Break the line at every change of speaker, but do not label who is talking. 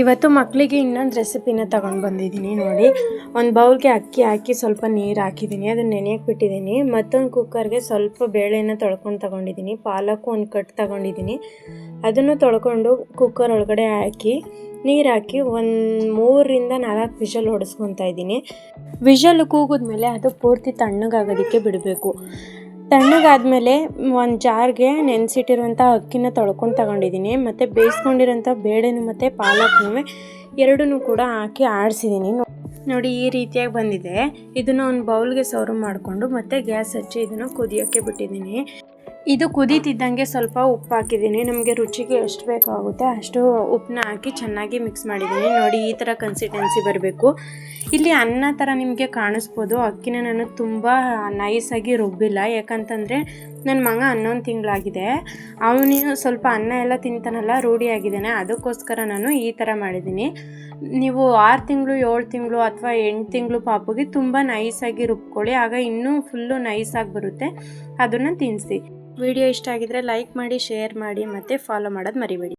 ಇವತ್ತು ಮಕ್ಕಳಿಗೆ ಇನ್ನೊಂದು ರೆಸಿಪಿನ ತಗೊಂಡು ಬಂದಿದ್ದೀನಿ ನೋಡಿ. ಒಂದು ಬೌಲ್ಗೆ ಅಕ್ಕಿ ಹಾಕಿ ಸ್ವಲ್ಪ ನೀರು ಹಾಕಿದ್ದೀನಿ, ಅದನ್ನು ನೆನೆಯಕ್ಕೆ ಬಿಟ್ಟಿದ್ದೀನಿ. ಮತ್ತೊಂದು ಕುಕ್ಕರ್ಗೆ ಸ್ವಲ್ಪ ಬೇಳೆನ ತೊಳ್ಕೊಂಡು ತಗೊಂಡಿದ್ದೀನಿ. ಪಾಲಕ್ಕು ಒಂದು ಕಟ್ ತಗೊಂಡಿದ್ದೀನಿ, ಅದನ್ನು ತೊಳ್ಕೊಂಡು ಕುಕ್ಕರ್ ಒಳಗಡೆ ಹಾಕಿ ನೀರು ಹಾಕಿ ಒಂದು 3-4 ವಿಷಲ್ ಹೊಡೆಸ್ಕೊತಾ ಇದ್ದೀನಿ. ವಿಷಲ್ ಕೂಗಿದ್ಮೇಲೆ ಅದು ಪೂರ್ತಿ ತಣ್ಣಗಾಗೋದಕ್ಕೆ ಬಿಡಬೇಕು. ತಣ್ಣಗಾದ್ಮೇಲೆ ಒಂದು ಜಾರ್ಗೆ ನೆನೆಸಿಟ್ಟಿರುವಂಥ ಅಕ್ಕಿನ ತೊಳ್ಕೊಂಡು ತಗೊಂಡಿದ್ದೀನಿ, ಮತ್ತು ಬೇಯಿಸ್ಕೊಂಡಿರೋಂಥ ಬೇಳೆನೂ ಮತ್ತು ಪಾಲಕ್ನೂ ಎರಡೂ ಕೂಡ ಹಾಕಿ ಆಡಿಸಿದ್ದೀನಿ ನೋಡಿ. ಈ ರೀತಿಯಾಗಿ ಬಂದಿದೆ. ಇದನ್ನು ಒಂದು ಬೌಲ್ಗೆ ಸರ್ವ್ ಮಾಡಿಕೊಂಡು ಮತ್ತೆ ಗ್ಯಾಸ್ ಹಚ್ಚಿ ಇದನ್ನು ಕುದಿಯೋಕ್ಕೆ ಬಿಟ್ಟಿದ್ದೀನಿ. ಇದು ಕುದೀತಿದ್ದಂಗೆ ಸ್ವಲ್ಪ ಉಪ್ಪು ಹಾಕಿದ್ದೀನಿ. ನಮಗೆ ರುಚಿಗೆ ಎಷ್ಟು ಬೇಕಾಗುತ್ತೆ ಅಷ್ಟು ಉಪ್ಪನ್ನ ಹಾಕಿ ಚೆನ್ನಾಗಿ ಮಿಕ್ಸ್ ಮಾಡಿದ್ದೀನಿ ನೋಡಿ. ಈ ಥರ ಕನ್ಸಿಸ್ಟೆನ್ಸಿ ಬರಬೇಕು. ಇಲ್ಲಿ ಅನ್ನ ಥರ ನಿಮಗೆ ಕಾಣಿಸ್ಬೋದು. ಅಕ್ಕಿನ ನಾನು ತುಂಬ ನೈಸಾಗಿ ರುಬ್ಬಿಲ್ಲ, ಯಾಕಂತಂದರೆ ನನ್ನ ಮಗ 11 ತಿಂಗಳಾಗಿದೆ. ಅವನು ಸ್ವಲ್ಪ ಅನ್ನ ಎಲ್ಲ ತಿಂತಾನಲ್ಲ, ರೂಢಿಯಾಗಿದ್ದಾನೆ. ಅದಕ್ಕೋಸ್ಕರ ನಾನು ಈ ಥರ ಮಾಡಿದ್ದೀನಿ. ನೀವು 6 ತಿಂಗಳು 7 ತಿಂಗಳು ಅಥವಾ 8 ತಿಂಗಳು ಪಾಪುಗೆ ತುಂಬ ನೈಸಾಗಿ ರುಬ್ಕೊಳ್ಳಿ, ಆಗ ಇನ್ನೂ ಫುಲ್ಲು ನೈಸಾಗಿ ಬರುತ್ತೆ. ಅದನ್ನು ತಿನ್ನಿಸಿ. ವಿಡಿಯೋ ಇಷ್ಟ ಆಗಿದ್ರೆ ಲೈಕ್ ಮಾಡಿ, ಶೇರ್ ಮಾಡಿ ಮತ್ತು ಫಾಲೋ ಮಾಡೋದು ಮರಿಬೇಡಿ.